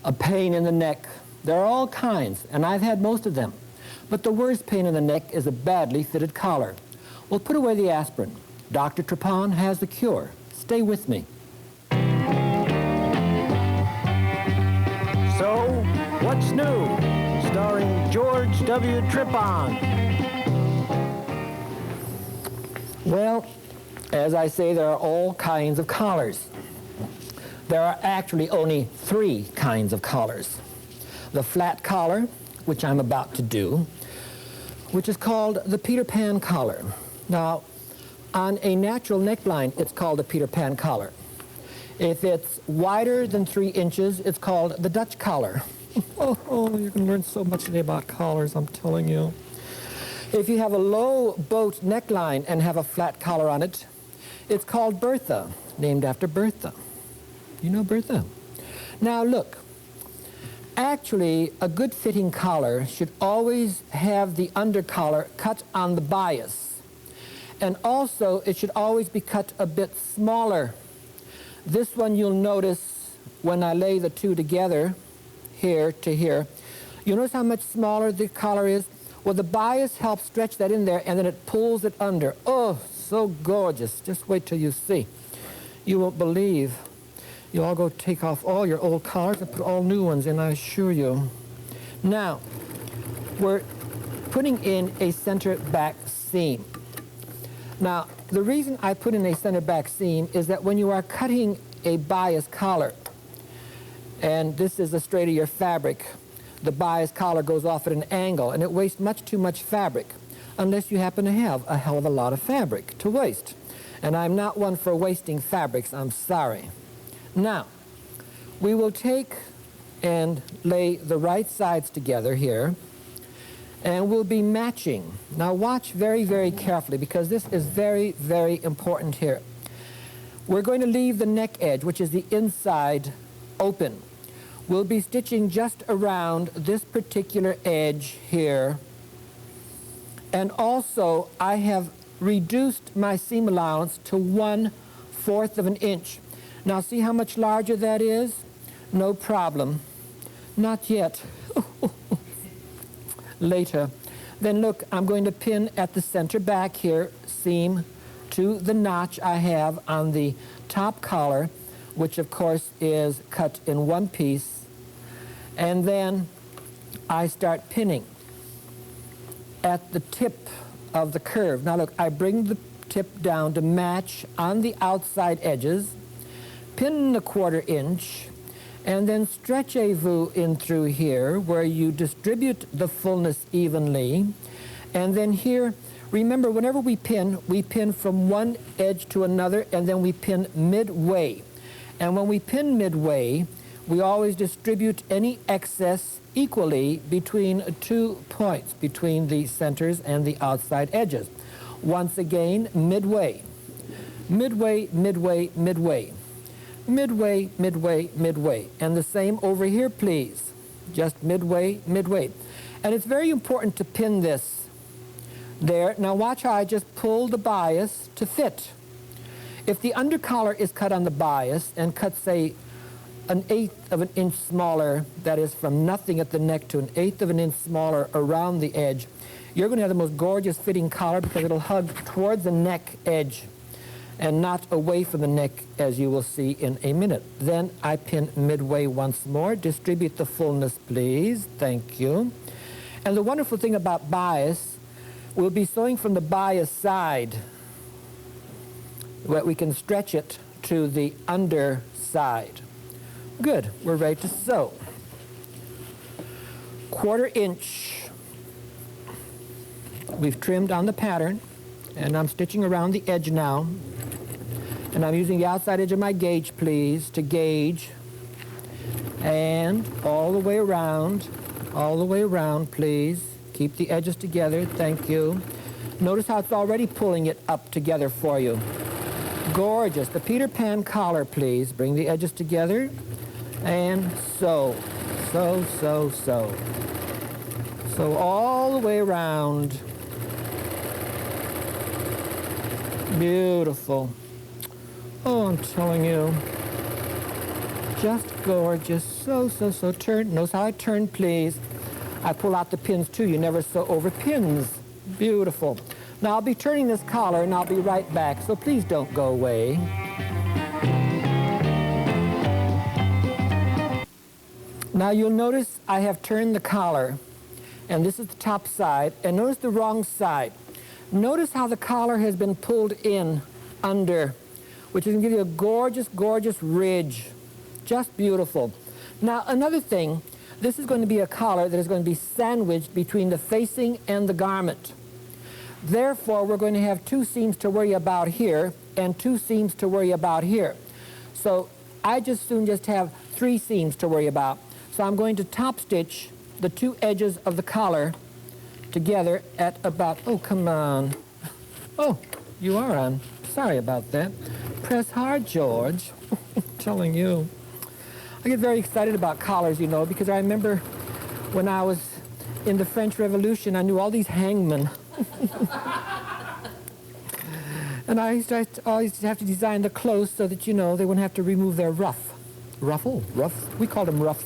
A pain in the neck. There are all kinds, and I've had most of them. But the worst pain in the neck is a badly fitted collar. Well, put away the aspirin. Dr. TRIPPON has the cure. Stay with me. So, what's new? Starring George W. TRIPPON. Well, as I say, there are all kinds of collars. There are actually only 3 kinds of collars. The flat collar, which I'm about to do, which is called the Peter Pan collar. Now, on a natural neckline, it's called a Peter Pan collar. If it's wider than 3 inches, it's called the Dutch collar. Oh, you can learn so much today about collars, I'm telling you. If you have a low boat neckline and have a flat collar on it, it's called Bertha, named after Bertha. You know Bertha? Now look, actually a good fitting collar should always have the undercollar cut on the bias. And also it should always be cut a bit smaller. This one you'll notice when I lay the two together, here to here. You notice how much smaller the collar is? Well, the bias helps stretch that in there and then it pulls it under. Oh, so gorgeous. Just wait till you see. You won't believe. You all go take off all your old collars and put all new ones in, I assure you. Now, we're putting in a center back seam. Now, the reason I put in a center back seam is that when you are cutting a bias collar, and this is the straight of your fabric, the bias collar goes off at an angle and it wastes much too much fabric, unless you happen to have a hell of a lot of fabric to waste. And I'm not one for wasting fabrics, I'm sorry. Now, we will take and lay the right sides together here, and we'll be matching. Now watch very, very carefully, because this is very, very important here. We're going to leave the neck edge, which is the inside, open. We'll be stitching just around this particular edge here. And also, I have reduced my seam allowance to 1/4 of an inch. Now see how much larger that is? No problem. Not yet. Later. Then look, I'm going to pin at the center back here, seam to the notch I have on the top collar, which of course is cut in one piece. And then I start pinning at the tip of the curve. Now look, I bring the tip down to match on the outside edges, pin the 1/4 inch, and then stretchez-vous in through here where you distribute the fullness evenly. And then here, remember, whenever we pin from one edge to another, and then we pin midway. And when we pin midway, we always distribute any excess equally between 2 points, between the centers and the outside edges. Once again, midway. Midway, midway, midway. Midway, midway, midway. And the same over here, please. Just midway, midway. And it's very important to pin this there. Now watch how I just pull the bias to fit. If the undercollar is cut on the bias and cut, say, 1/8 of an inch smaller, that is from nothing at the neck to 1/8 of an inch smaller around the edge, you're going to have the most gorgeous fitting collar because it'll hug towards the neck edge and not away from the neck, as you will see in a minute. Then I pin midway once more. Distribute the fullness, please. Thank you. And the wonderful thing about bias, we'll be sewing from the bias side, where we can stretch it to the underside. Good, we're ready to sew. 1/4 inch. We've trimmed on the pattern, and I'm stitching around the edge now. And I'm using the outside edge of my gauge, please, to gauge. And all the way around, please. Keep the edges together, thank you. Notice how it's already pulling it up together for you. Gorgeous. The Peter Pan collar, please. Bring the edges together and sew. Sew, sew, sew. Sew all the way around. Beautiful. Oh, I'm telling you, just gorgeous. So turn. Notice how I turn, please. I pull out the pins too. You never sew over pins. Beautiful. Now I'll be turning this collar and I'll be right back, so please don't go away. Now you'll notice I have turned the collar, and this is the top side, and notice the wrong side. Notice how the collar has been pulled in under, which is going to give you a gorgeous, gorgeous ridge. Just beautiful. Now another thing, this is going to be a collar that is going to be sandwiched between the facing and the garment. Therefore, we're going to have 2 seams to worry about here and 2 seams to worry about here. So I just have 3 seams to worry about. So I'm going to top stitch the 2 edges of the collar together at about, oh, come on. Oh, you are on. Sorry about that. Press hard, George. I'm telling you. I get very excited about collars, you know, because I remember when I was in the French Revolution, I knew all these hangmen. And I always have to design the clothes so that, you know, they wouldn't have to remove their ruff. Ruffle? Ruff? We called them ruffs.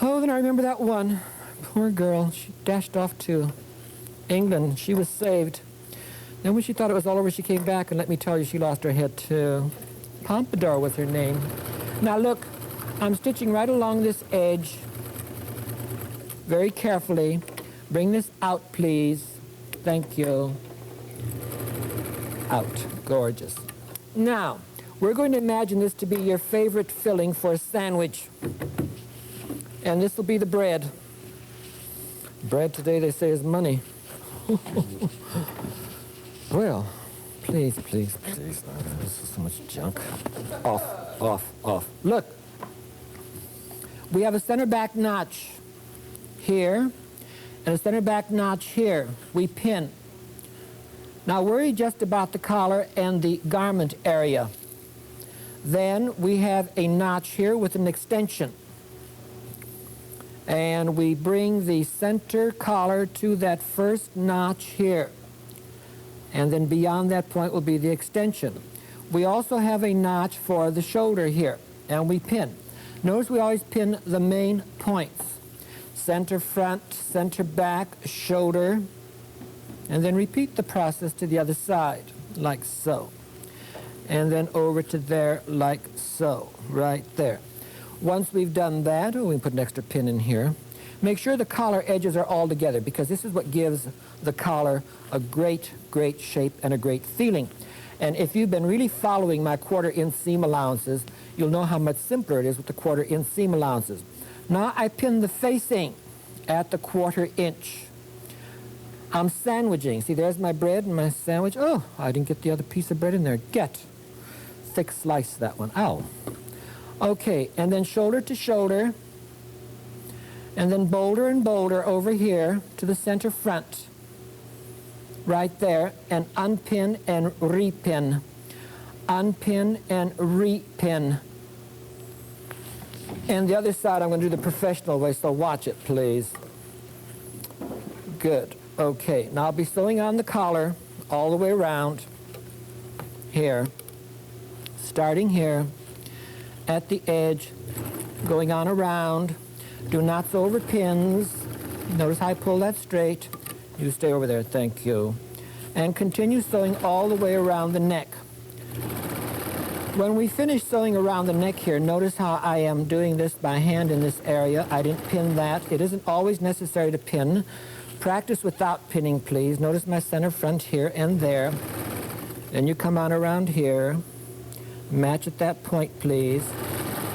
Oh, then I remember that one. Poor girl. She dashed off to England. She was saved. Then when she thought it was all over, she came back, and let me tell you, she lost her head too. Pompadour was her name. Now look, I'm stitching right along this edge very carefully. Bring this out, please. Thank you. Out. Gorgeous. Now, we're going to imagine this to be your favorite filling for a sandwich. And this will be the bread. Bread today, they say, is money. Well, please, please, please. This is so much junk. Off, off, off. Look. We have a center back notch here and a center back notch here. We pin. Now worry just about the collar and the garment area. Then we have a notch here with an extension. And we bring the center collar to that first notch here. And then beyond that point will be the extension. We also have a notch for the shoulder here, and we pin. Notice we always pin the main points. Center front, center back, shoulder, and then repeat the process to the other side, like so. And then over to there, like so, right there. Once we've done that, we can put an extra pin in here. Make sure the collar edges are all together, because this is what gives the collar a great, great shape and a great feeling. And if you've been really following my quarter-inch seam allowances, you'll know how much simpler it is with the quarter-inch seam allowances. Now I pin the facing at the 1/4 inch. I'm sandwiching. See, there's my bread and my sandwich. Oh, I didn't get the other piece of bread in there. Get. Thick slice, that one. Ow. Okay, and then shoulder to shoulder, and then boulder and boulder over here to the center front, right there, and unpin and repin. Unpin and repin. And the other side, I'm going to do the professional way, so watch it, please. Good. Okay, now I'll be sewing on the collar all the way around here, starting here at the edge, going on around. Do not sew over pins. Notice how I pull that straight. You stay over there, thank you. And continue sewing all the way around the neck. When we finish sewing around the neck here, notice how I am doing this by hand in this area. I didn't pin that. It isn't always necessary to pin. Practice without pinning, please. Notice my center front here and there. Then you come on around here. Match at that point, please.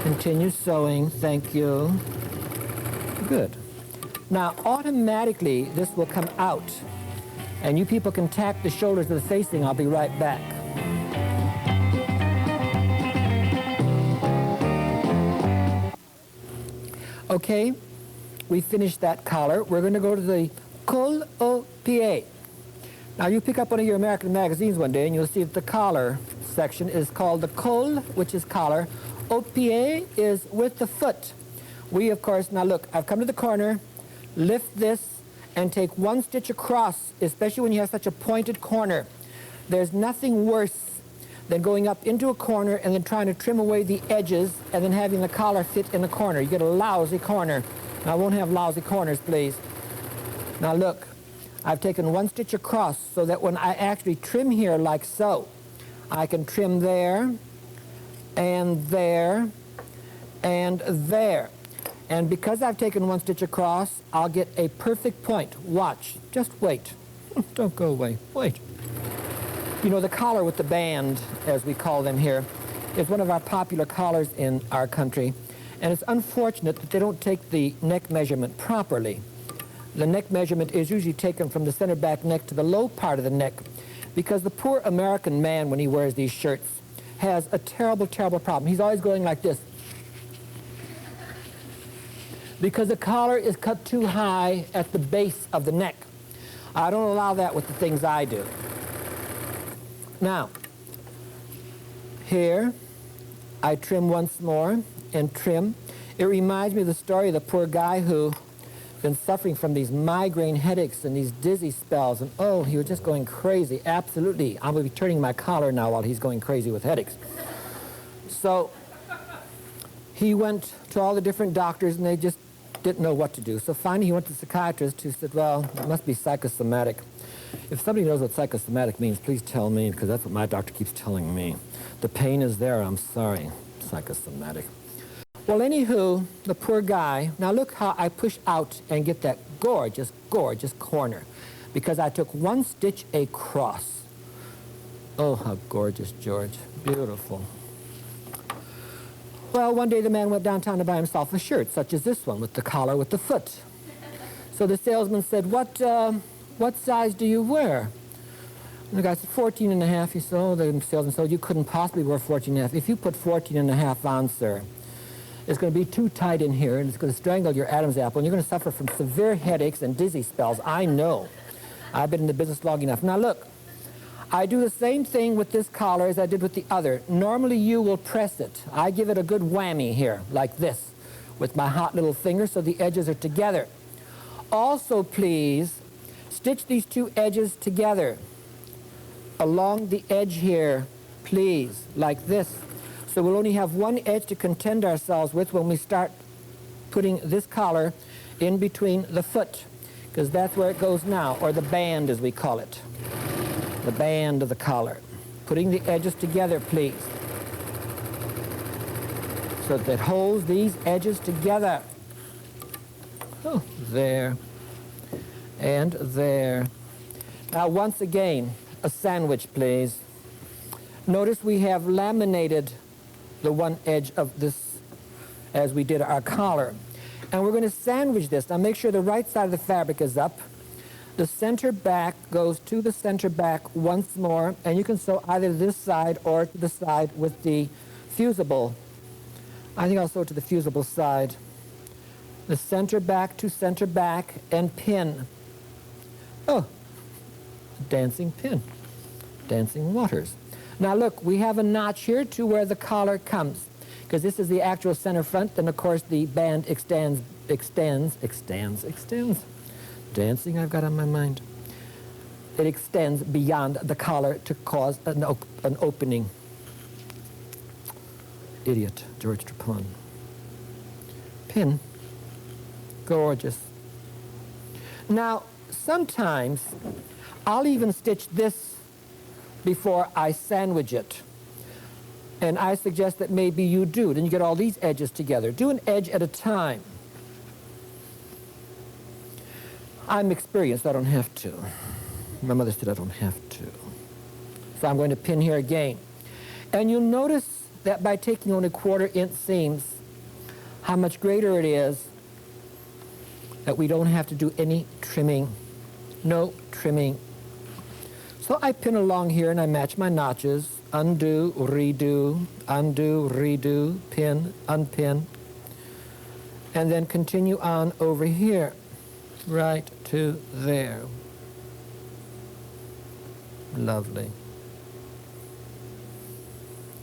Continue sewing. Thank you. Good. Now, automatically, this will come out. And you people can tack the shoulders to the facing. I'll be right back. Okay, we finished that collar. We're going to go to the col au pied. Now, you pick up one of your American magazines one day, and you'll see that the collar section is called the col, which is collar. Au pied is with the foot. We, of course, now look, I've come to the corner, lift this, and take 1 stitch across, especially when you have such a pointed corner. There's nothing worse then going up into a corner and then trying to trim away the edges and then having the collar fit in the corner. You get a lousy corner. Now, I won't have lousy corners, please. Now look, I've taken 1 stitch across so that when I actually trim here like so, I can trim there and there and there. And because I've taken 1 stitch across, I'll get a perfect point. Watch. Just wait. Don't go away. Wait. You know, the collar with the band, as we call them here, is one of our popular collars in our country. And it's unfortunate that they don't take the neck measurement properly. The neck measurement is usually taken from the center back neck to the low part of the neck, because the poor American man, when he wears these shirts, has a terrible, terrible problem. He's always going like this, because the collar is cut too high at the base of the neck. I don't allow that with the things I do. Now, here, I trim once more and trim. It reminds me of the story of the poor guy who been suffering from these migraine headaches and these dizzy spells, and oh, he was just going crazy. Absolutely, I'm going to be turning my collar now while he's going crazy with headaches. So he went to all the different doctors, and they just didn't know what to do. So finally he went to the psychiatrist, who said, well, it must be psychosomatic. If somebody knows what psychosomatic means, please tell me, because that's what my doctor keeps telling me. The pain is there, I'm sorry. Psychosomatic. Well, anywho, the poor guy, now look how I push out and get that gorgeous, gorgeous corner, because I took 1 stitch across. Oh, how gorgeous, George. Beautiful. Well, one day the man went downtown to buy himself a shirt, such as this one, with the collar with the foot. So the salesman said, what size do you wear? And the guy said, 14 and a half. He said, oh, the salesman said, you couldn't possibly wear 14 and a half. If you put 14 and a half on, sir, it's going to be too tight in here, and it's going to strangle your Adam's apple, and you're going to suffer from severe headaches and dizzy spells. I know. I've been in the business long enough. Now look, I do the same thing with this collar as I did with the other. Normally you will press it. I give it a good whammy here, like this, with my hot little finger so the edges are together. Also, please, stitch these 2 edges together along the edge here, please, like this. So we'll only have 1 edge to contend ourselves with when we start putting this collar in between the foot, because that's where it goes now, or the band as we call it. The band of the collar. Putting the edges together, please, so that it holds these edges together. Oh, there and there. Now, once again, a sandwich, please. Notice we have laminated the 1 edge of this as we did our collar. And we're going to sandwich this. Now, make sure the right side of the fabric is up. The center back goes to the center back once more, and you can sew either this side or to the side with the fusible. I think I'll sew to the fusible side. The center back to center back and pin. Oh, dancing pin, dancing waters. Now look, we have a notch here to where the collar comes, because this is the actual center front, and of course the band extends. Dancing I've got on my mind. It extends beyond the collar to cause an opening. Idiot, George TRIPPON. Pin. Gorgeous. Now, sometimes I'll even stitch this before I sandwich it. And I suggest that maybe you do. Then you get all these edges together. Do an edge at a time. I'm experienced, I don't have to. My mother said I don't have to. So I'm going to pin here again. And you'll notice that by taking only 1/4 inch seams, how much greater it is that we don't have to do any trimming. No trimming. So I pin along here and I match my notches. Undo, redo, pin, unpin. And then continue on over here, right to there. Lovely.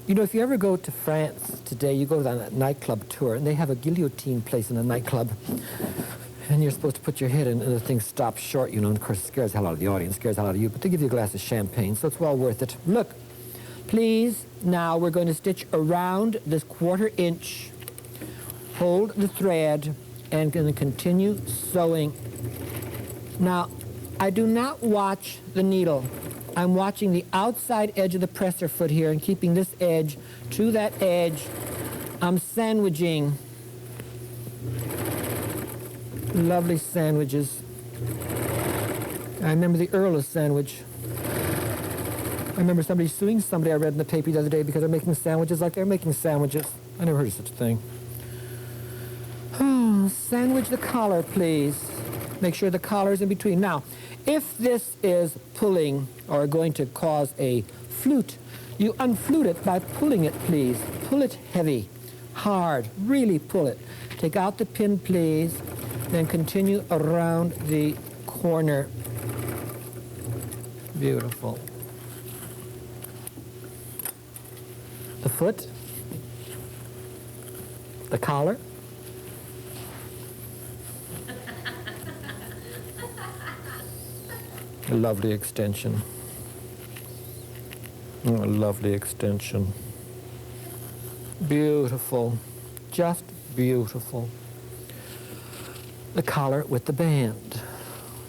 You know, if you ever go to France today, you go on a nightclub tour, and they have a guillotine place in a nightclub, and you're supposed to put your head in, and the thing stops short, you know, and of course it scares the hell out of the audience, scares the hell out of you, but they give you a glass of champagne, so it's well worth it. Look, Please, now we're going to stitch around this 1/4 inch. Hold the thread and going to continue sewing. Now, I do not watch the needle. I'm watching the outside edge of the presser foot here and keeping this edge to that edge. I'm sandwiching. Lovely sandwiches. I remember the Earl sandwich. I remember somebody suing somebody I read in the paper the other day because they're making sandwiches like they're making sandwiches. I never heard of such a thing. Oh, sandwich the collar, please. Make sure the collar is in between. Now, if this is pulling or going to cause a flute, you unflute it by pulling it, please. Pull it heavy, hard, really pull it. Take out the pin, please. Then continue around the corner. Beautiful. The foot, the collar. A lovely extension. Oh, a lovely extension. Beautiful. Just beautiful. The collar with the band.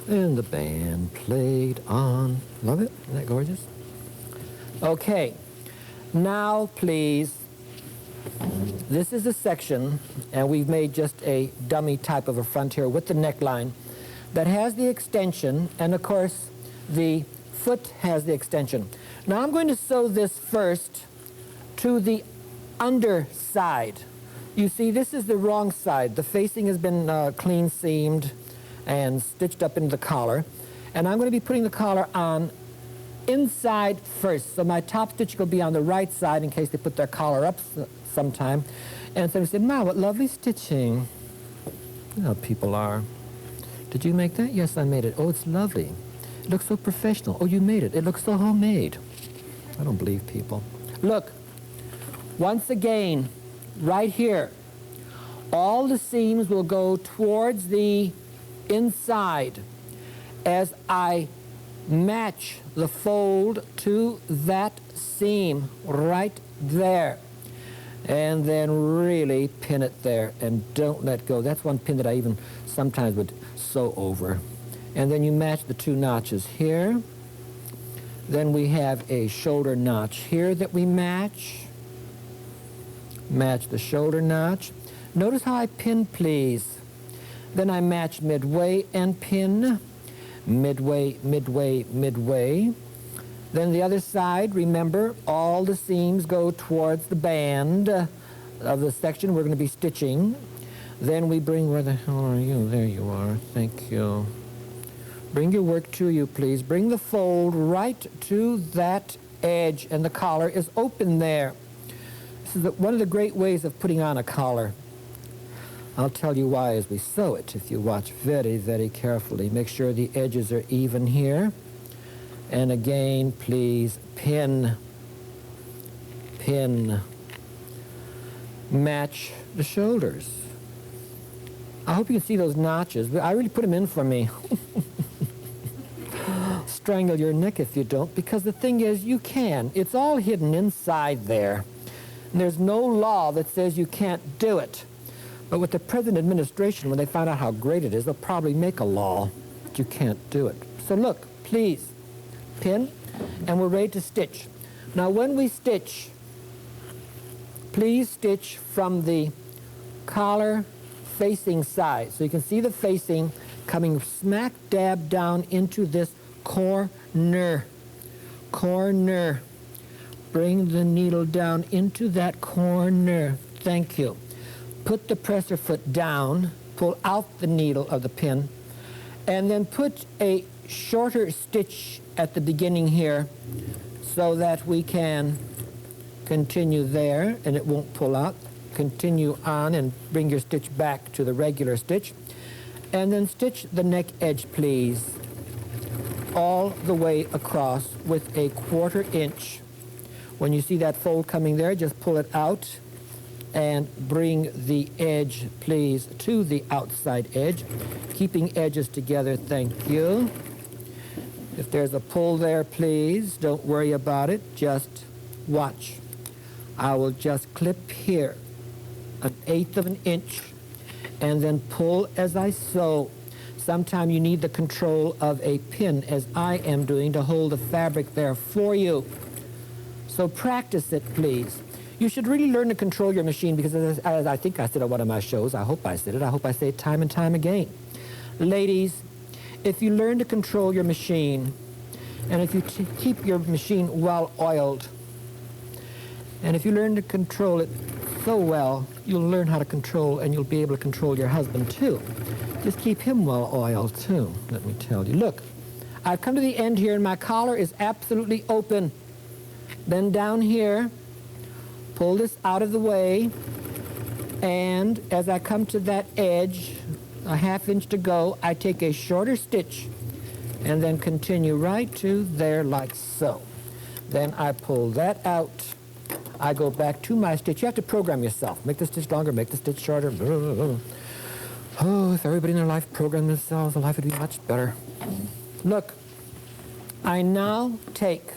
And the band played on. Love it? Isn't that gorgeous? Okay. Now, please, this is a section, and we've made just a dummy type of a front here with the neckline that has the extension, and of course, the foot has the extension. Now, I'm going to sew this first to the underside. You see, this is the wrong side. The facing has been clean seamed and stitched up into the collar. And I'm going to be putting the collar on inside first. So my top stitch will be on the right side in case they put their collar up sometime. And so we said, "Ma, what lovely stitching." You know how people are. "Did you make that?" "Yes, I made it." "Oh, it's lovely. It looks so professional." "Oh, you made it. It looks so homemade." I don't believe people. Look, once again, right here, all the seams will go towards the inside as I match the fold to that seam right there. And then really pin it there and don't let go. That's one pin that I even sometimes would sew over. And then you match the 2 notches here. Then we have a shoulder notch here that we match. Match the shoulder notch. Notice how I pin, please. Then I match midway and pin. Midway, midway, midway. Then the other side, remember, all the seams go towards the band of the section we're going to be stitching. Then we bring, where the hell are you? There you are. Thank you. Bring your work to you, please. Bring the fold right to that edge, and the collar is open there. This is one of the great ways of putting on a collar. I'll tell you why as we sew it, if you watch very, very carefully. Make sure the edges are even here. And again, please, pin, pin. Match the shoulders. I hope you can see those notches. I really put them in for me. Strangle your neck if you don't, because the thing is, you can. It's all hidden inside there. And there's no law that says you can't do it. But with the present administration, when they find out how great it is, they'll probably make a law that you can't do it. So look, please, pin, and we're ready to stitch. Now when we stitch, please stitch from the collar facing side. So you can see the facing coming smack dab down into this corner. Corner. Bring the needle down into that corner. Thank you. Put the presser foot down, pull out the needle of the pin, and then put a shorter stitch at the beginning here so that we can continue there and it won't pull out. Continue on and bring your stitch back to the regular stitch. And then stitch the neck edge, please, all the way across with a 1/4 inch. When you see that fold coming there, just pull it out and bring the edge, please, to the outside edge. Keeping edges together, thank you. If there's a pull there, please, don't worry about it. Just Watch. I will just clip here 1/8 of an inch and then pull as I sew. Sometimes you need the control of a pin, as I am doing, to hold the fabric there for you. So practice it, please. You should really learn to control your machine, because as I think I said on one of my shows, I hope I said it, I hope I say it time and time again. Ladies, if you learn to control your machine, and if you keep your machine well oiled, and if you learn to control it so well, you'll learn how to control, and you'll be able to control your husband too. Just keep him well oiled too, let me tell you. Look, I've come to the end here, and my collar is absolutely open. Then down here, pull this out of the way, and as I come to that edge, a 1/2 inch to go, I take a shorter stitch and then continue right to there like so. Then I pull that out. I go back to my stitch. You have to program yourself. Make the stitch longer, make the stitch shorter. Oh, if everybody in their life programmed themselves, the life would be much better. Look, I now take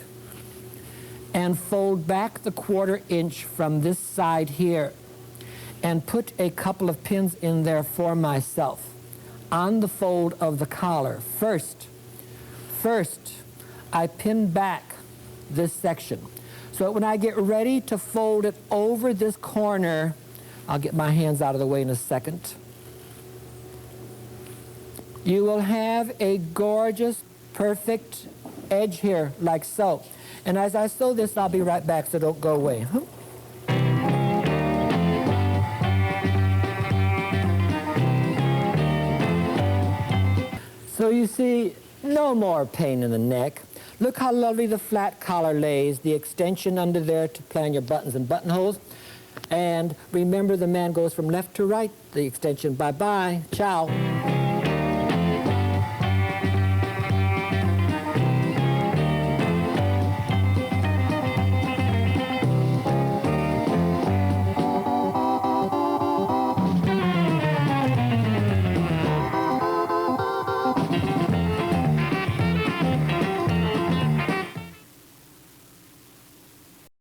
and fold back the 1/4 inch from this side here and put a couple of pins in there for myself on the fold of the collar. First, I pin back this section, so that when I get ready to fold it over this corner, I'll get my hands out of the way in a second. You will have a gorgeous, perfect edge here, like so. And as I sew this, I'll be right back, so don't go away. So you see, no more pain in the neck. Look how lovely the flat collar lays, the extension under there to plan your buttons and buttonholes. And remember, the man goes from left to right, the extension. Bye-bye. Ciao.